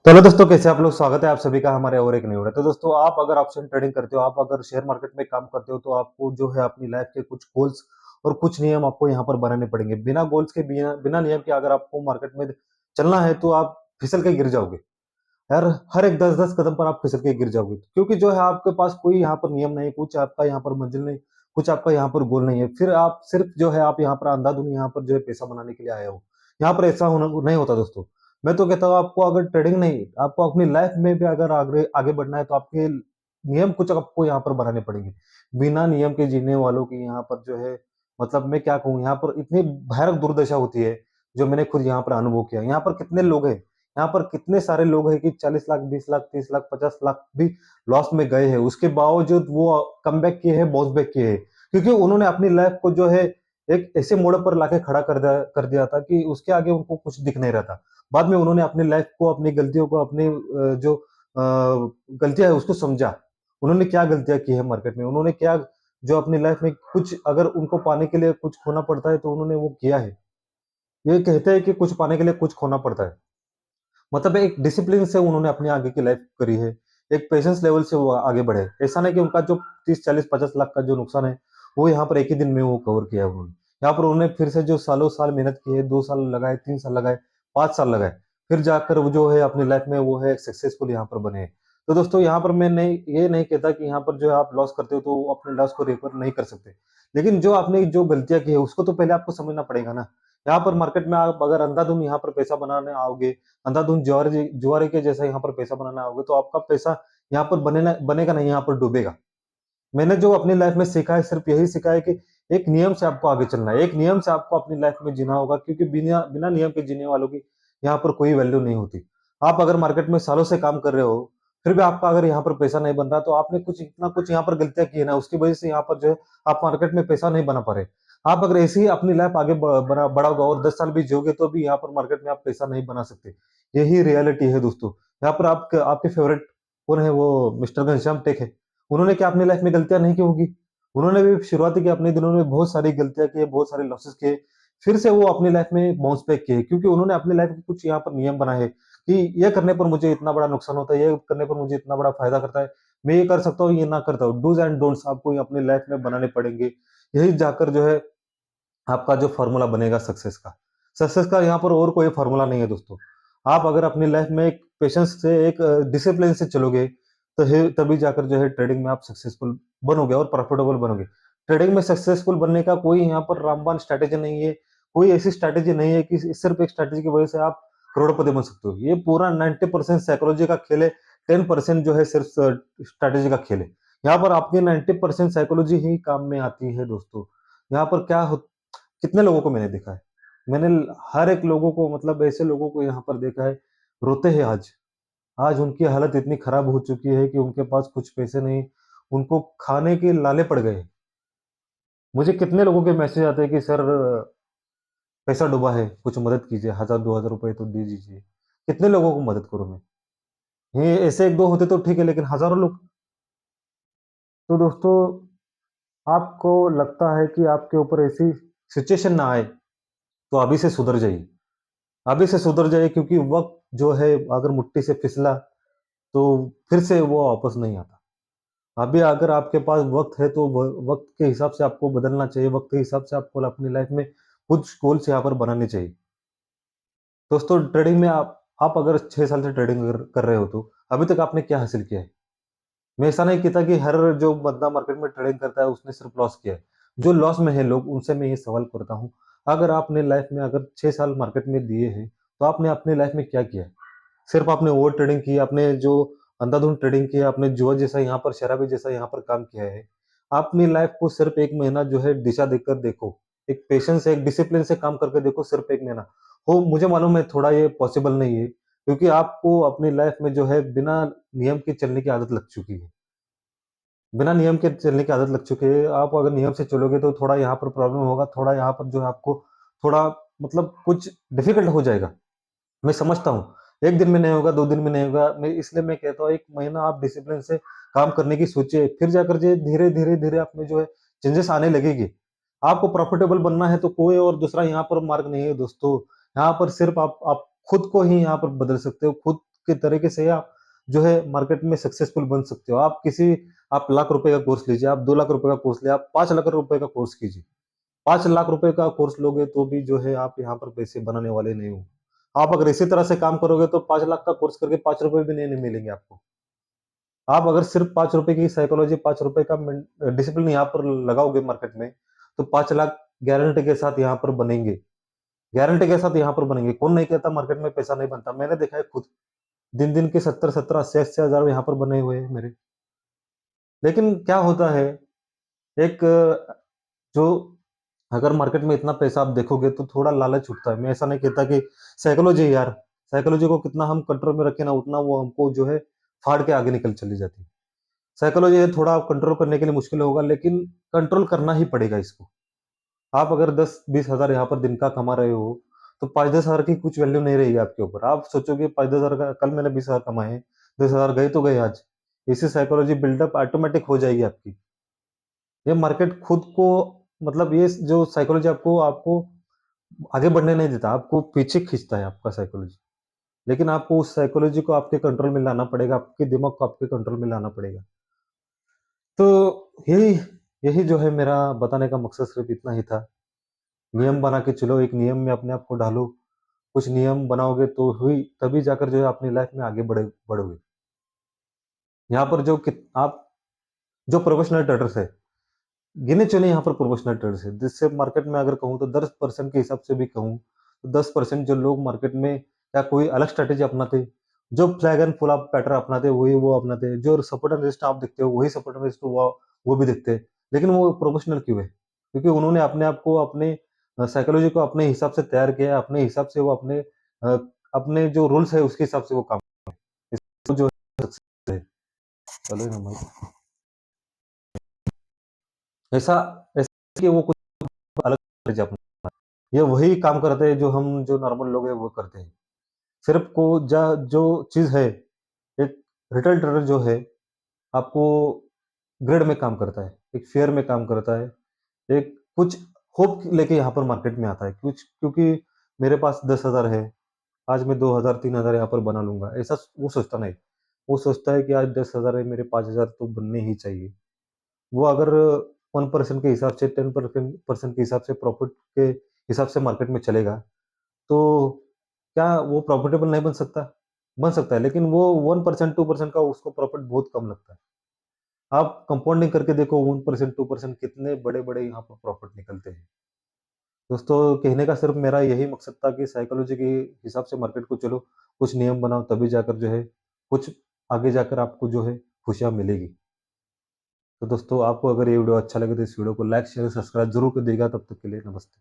तो हेलो दोस्तों, कैसे आप लोग? स्वागत है आप सभी का हमारे और एक नई वीडियो। तो दोस्तों, आप अगर ऑप्शन ट्रेडिंग करते हो, आप अगर शेयर मार्केट में काम करते हो, तो आपको जो है अपनी लाइफ के कुछ गोल्स और कुछ नियम आपको यहाँ पर बनाने पड़ेंगे। बिना गोल्स के, बिना बिना नियम के अगर आपको मार्केट में चलना है, तो आप फिसल के गिर जाओगे। यार, हर एक 10-10 कदम पर आप फिसल के गिर जाओगे, क्योंकि जो है आपके पास कोई यहाँ पर नियम नहीं, कुछ आपका यहाँ पर मंजिल नहीं, कुछ आपका यहाँ पर गोल नहीं है। फिर आप सिर्फ जो है आप यहाँ पर अंधाधुंध यहाँ पर जो है पैसा बनाने के लिए आए हो। यहाँ पर ऐसा होना नहीं होता दोस्तों। मैं तो कहता हूँ, आपको अगर ट्रेडिंग नहीं, आपको अपनी लाइफ में भी अगर आगे आगे बढ़ना है, तो आपके नियम कुछ आपको यहाँ पर बनाने पड़ेंगे। बिना नियम के जीने वालों की यहाँ पर जो है, मतलब मैं क्या कहूँ, यहाँ पर इतनी भयानक दुर्दशा होती है, जो मैंने खुद यहाँ पर अनुभव किया। यहाँ पर कितने लोग हैं, यहाँ पर कितने सारे लोग हैं कि 40 लाख, 20 लाख, 30 लाख, 50 लाख भी लॉस में गए हैं। उसके बावजूद वो कमबैक किए हैं, बाउंस बैक किए हैं, क्योंकि उन्होंने अपनी लाइफ को जो है एक ऐसे मोड़ पर लाके खड़ा कर दिया था कि उसके आगे उनको कुछ दिख नहीं रहा था। बाद में उन्होंने अपनी लाइफ को, अपनी गलतियों को, अपनी जो गलतियाँ है उसको समझा। उन्होंने क्या गलतियाँ की है मार्केट में, उन्होंने क्या, जो अपनी लाइफ में कुछ अगर उनको पाने के लिए कुछ खोना पड़ता है, तो उन्होंने वो किया है। ये कहते हैं कि कुछ पाने के लिए कुछ खोना पड़ता है। मतलब एक डिसिप्लिन से उन्होंने अपनी आगे की लाइफ करी है, एक पेशेंस लेवल से वो आगे बढ़े। ऐसा नहीं कि उनका जो 30, 40, 50 लाख का जो नुकसान है, वो यहाँ पर एक ही दिन में वो कवर किया उन्होंने। यहाँ पर उन्होंने फिर से जो सालों-साल मेहनत की है, 2 साल लगाए, 3 साल लगाए, 5 साल लगाए, फिर जाकर वो जो है अपनी लाइफ में वो है सक्सेसफुल यहाँ पर बने हैं। तो दोस्तों, यहाँ पर मैं नहीं, ये नहीं कहता कि यहाँ पर जो है आप लॉस करते हो, तो अपने लॉस को रिकवर नहीं कर सकते। लेकिन जो आपने जो गलतियाँ की है, उसको तो पहले आपको समझना पड़ेगा ना। यहाँ पर मार्केट में आप अगर अंधाधुंध यहाँ पर पैसा बनाने आओगे, अंधाधुंध जुआरी के जैसा यहाँ पर पैसा बनाने आओगे, तो आपका पैसा यहाँ पर बनेगा नहीं, यहाँ पर डूबेगा। मैंने जो अपनी लाइफ में सीखा है, सिर्फ यही सीखा है कि एक नियम से आपको आगे चलना है, एक नियम से आपको अपनी लाइफ में जीना होगा, क्योंकि बिना बिना नियम के जीने वालों की यहाँ पर कोई वैल्यू नहीं होती। आप अगर मार्केट में सालों से काम कर रहे हो, फिर भी आपका अगर यहाँ पर पैसा नहीं बन रहा, तो आपने कुछ इतना कुछ यहाँ पर गलतियाँ की है ना, उसकी वजह से यहाँ पर जो है आप मार्केट में पैसा नहीं बना पा रहे। आप अगर ऐसे ही अपनी लाइफ आगे बढ़ाओगे और 10 साल भी जियोगे, तो भी यहाँ पर मार्केट में आप पैसा नहीं बना सकते। यही रियलिटी है दोस्तों। यहाँ पर आपके फेवरेट कौन है? वो मिस्टर घनश्याम टेक है। उन्होंने क्या अपनी लाइफ में गलतियाँ नहीं की होगी? उन्होंने भी शुरुआती के अपने दिनों में बहुत सारी गलतियाँ की है, बहुत सारे लॉसेस किए। फिर से वो अपनी लाइफ में बाउंस बैक किए, क्योंकि उन्होंने अपनी लाइफ में कुछ यहाँ पर नियम बनाए हैं कि ये करने पर मुझे इतना बड़ा नुकसान होता है, ये करने पर मुझे इतना बड़ा फ़ायदा करता है। मैं ये कर सकता हूँ, ये ना करता हूँ। डूज़ एंड डोंट्स आपको अपनी लाइफ में बनाने पड़ेंगे। यही जाकर जो है आपका जो फ़ॉर्मूला बनेगा सक्सेस का। सक्सेस का यहाँ पर और कोई फ़ॉर्मूला नहीं है दोस्तों। आप अगर अपनी लाइफ में एक पेशेंस से, एक डिसिप्लिन से चलोगे, तो ही तभी जाकर जो है ट्रेडिंग में आप सक्सेसफुल बनोगे और प्रॉफिटेबल बनोगे। ट्रेडिंग में सक्सेसफुल बनने का कोई यहाँ पर रामबाण स्ट्रैटेजी नहीं है, कोई ऐसी स्ट्रैटेजी नहीं है कि सिर्फ़ एक स्ट्रैटेजी की वजह से आप करोड़पति बन सकते हो। ये पूरा 90% साइकोलॉजी का खेल है, 10% जो है सिर्फ़ स्ट्रैटेजी का खेल है। यहाँ पर आपकी 90% साइकोलॉजी ही काम में आती है दोस्तों। यहाँ पर क्या हो, कितने लोगों को मैंने देखा है। मैंने हर एक लोगों को, मतलब ऐसे लोगों को यहाँ पर देखा है, रोते हैं आज। आज उनकी हालत इतनी खराब हो चुकी है कि उनके पास कुछ पैसे नहीं, उनको खाने के लाले पड़ गए। मुझे कितने लोगों के मैसेज आते हैं कि सर, पैसा डूबा है, कुछ मदद कीजिए, 1000 2000 रुपए तो दे दीजिए। कितने लोगों को मदद करूँ मैं? ये ऐसे 1-2 होते तो ठीक है, लेकिन हज़ारों लोग। तो दोस्तों, आपको लगता है कि आपके ऊपर ऐसी सिचुएशन ना आए, तो अभी से सुधर जाइए। अभी से सुधर जाइए, क्योंकि वक़्त जो है अगर मुट्ठी से फिसला, तो फिर से वो वापस नहीं आता। अभी अगर आपके पास वक़्त है, तो व वक़्त के हिसाब से आपको बदलना चाहिए, वक़्त के हिसाब से आपको अपनी लाइफ़ में कुछ गोल्स यहाँ पर बनाने चाहिए। दोस्तों, ट्रेडिंग में आप अगर 6 साल से ट्रेडिंग कर कर रहे हो, तो अभी तक आपने क्या हासिल किया है? मैं ऐसा नहीं कहता कि हर जो बंदा मार्केट में ट्रेडिंग करता है उसने सिर्फ लॉस किया है। जो लॉस में है लोग, उनसे मैं ये सवाल करता हूँ, अगर आपने लाइफ में अगर 6 साल मार्केट में दिए हैं, तो आपने अपनी लाइफ में क्या किया है? सिर्फ आपने ओवर ट्रेडिंग की, आपने जो अंधाधुंध ट्रेडिंग की, आपने जुआ जैसा यहाँ पर, शराबी जैसा यहाँ पर काम किया है। अपनी लाइफ को सिर्फ 1 महीना जो है दिशा देकर देखो। एक पेशेंस से, एक डिसिप्लिन से काम करके देखो, सिर्फ 1 महीना। हो, मुझे मालूम है थोड़ा ये पॉसिबल नहीं है, क्योंकि आपको अपनी लाइफ में जो है बिना नियम के चलने की आदत लग चुकी है। बिना नियम के चलने की आदत लग चुकी है। आप अगर नियम से चलोगे, तो थोड़ा यहाँ पर प्रॉब्लम होगा, थोड़ा यहाँ पर जो है आपको थोड़ा, मतलब कुछ डिफ़िकल्ट हो जाएगा। मैं समझता हूँ, 1 दिन में नहीं होगा, 2 दिन में नहीं होगा। मैं कहता हूँ 1 महीना आप डिसिप्लिन से काम करने की सोचिए, फिर जाकर जे धीरे-धीरे आप में जो है चेंजेस आने लगेगी। आपको प्रॉफिटेबल बनना है, तो कोई और दूसरा यहाँ पर मार्ग नहीं है दोस्तों। यहाँ पर सिर्फ आप खुद को ही यहाँ पर बदल सकते हो। खुद के तरीके से आप जो है मार्केट में सक्सेसफुल बन सकते हो। आप लाख रुपए का कोर्स लीजिए, आप 2 लाख रुपए का कोर्स ले, आप 5 लाख रुपए का कोर्स कीजिए। 5 लाख रुपए का कोर्स लोगे तो भी जो है आप यहाँ पर पैसे बनाने वाले नहीं हो। आप अगर इसी तरह से काम करोगे तो 5 लाख का कोर्स करके 5 रुपए भी नहीं मिलेंगे आपको। आप अगर सिर्फ 5 रुपए की साइकोलॉजी, 5 रुपए का डिसिप्लिन यहाँ पर लगाओगे मार्केट में, तो 5 लाख गारंटी के साथ यहाँ पर बनेंगे। गारंटी के साथ यहाँ पर बनेंगे। कौन नहीं कहता मार्केट में पैसा नहीं बनता? मैंने देखा है खुद। दिन-दिन के 70-70, 80-80 हज़ार यहाँ पर बने हुए हैं मेरे। लेकिन क्या होता है, एक जो अगर मार्केट में इतना पैसा आप देखोगे तो थोड़ा लालच उठता है। मैं ऐसा नहीं कहता कि साइकोलॉजी है यार, साइकोलॉजी को कितना हम कंट्रोल में रखें ना उतना वो हमको जो है फाड़ के आगे निकल चली जाती है। साइकोलॉजी है थोड़ा कंट्रोल करने के लिए मुश्किल होगा लेकिन कंट्रोल करना ही पड़ेगा इसको। आप अगर 10-20 हज़ार यहाँ पर दिन का कमा रहे हो, तो 5-10 हज़ार की कुछ वैल्यू नहीं रहेगी आपके ऊपर। आप सोचोगे 5-10 हज़ार का कल मैंने 20 हज़ार कमाए हैं, 10 हज़ार गए तो गए आज। इससे साइकोलॉजी बिल्डअप ऑटोमैटिक हो जाएगी आपकी। ये मार्केट खुद को मतलब ये जो साइकोलॉजी आपको आपको आगे बढ़ने नहीं देता, आपको पीछे खींचता है आपका साइकोलॉजी। लेकिन आपको उस साइकोलॉजी को आपके कंट्रोल में लाना पड़ेगा, आपके दिमाग को आपके कंट्रोल में लाना पड़ेगा। तो यही यही जो है मेरा बताने का मकसद सिर्फ़ इतना ही था। नियम बना के चलो, एक नियम में अपने आप को ढालो। कुछ नियम बनाओगे तो ही तभी जाकर जो है अपनी लाइफ़ में आगे बढ़ोगे। यहाँ पर जो कि आप जो प्रोफेशनल ट्रेडर्स हैं, गिने-चुने यहाँ पर प्रोफेशनल ट्रेडर्स हैं, जिससे मार्केट में अगर कहूँ तो 10% के हिसाब से भी कहूँ, तो 10% जो लोग मार्केट में या कोई अलग स्ट्रैटेजी अपनाते, जो flag and pull up pattern अपनाते, वही वो अपनाते, जो सपोर्ट एंड रेजिस्टेंस आप देखते हो, वही सपोर्ट एंड रेजिस्टेंस वो भी देखते हैं। लेकिन वो प्रोफेशनल क्यों है? क्योंकि उन्होंने अपने आप को अपने साइकोलॉजी को अपने हिसाब से तैयार किया है, अपने हिसाब से वो अपने जो रूल्स है उसके हिसाब से वो काम इसको जो है चलो ना भाई ऐसा ऐसा कि वो कुछ अलग स्ट्रैटेजी अपनाते हैं। ये वही काम करते हैं जो नॉर्मल लोग हैं वो करते हैं। सिर्फ़ को जा जो चीज़ है, एक रिटेल ट्रेडर जो है, आपको ग्रिड में काम करता है, एक फेयर में काम करता है, एक कुछ होप लेके यहाँ पर मार्केट में आता है। कुछ क्योंकि मेरे पास 10,000 है, आज मैं 2,000 3,000 यहाँ पर बना लूँगा, ऐसा वो सोचता नहीं। वो सोचता है कि आज 10,000 है, मेरे 5,000 तो बनने ही चाहिए। वो अगर 1% के हिसाब से 10% परसेंट के हिसाब से प्रॉफ़िट के हिसाब से मार्केट में चलेगा, तो क्या वो प्रॉफ़िटेबल नहीं बन सकता? बन सकता है, लेकिन वो 1% 2% का उसको प्रॉफ़िट बहुत कम लगता है। आप कंपाउंडिंग करके देखो 1% 2% कितने बड़े-बड़े यहाँ पर प्रॉफ़िट निकलते हैं। दोस्तों कहने का सिर्फ़ मेरा यही मकसद था कि साइकोलॉजी के हिसाब से मार्केट को चलो, कुछ नियम बनाओ तभी जाकर जो है, कुछ आगे जाकर आपको जो है खुशियाँ मिलेगी। तो दोस्तों आपको अगर ये वीडियो अच्छा लगे तो इस वीडियो को लाइक, शेयर, सब्सक्राइब ज़रूर करिएगा। तब तक के लिए नमस्ते।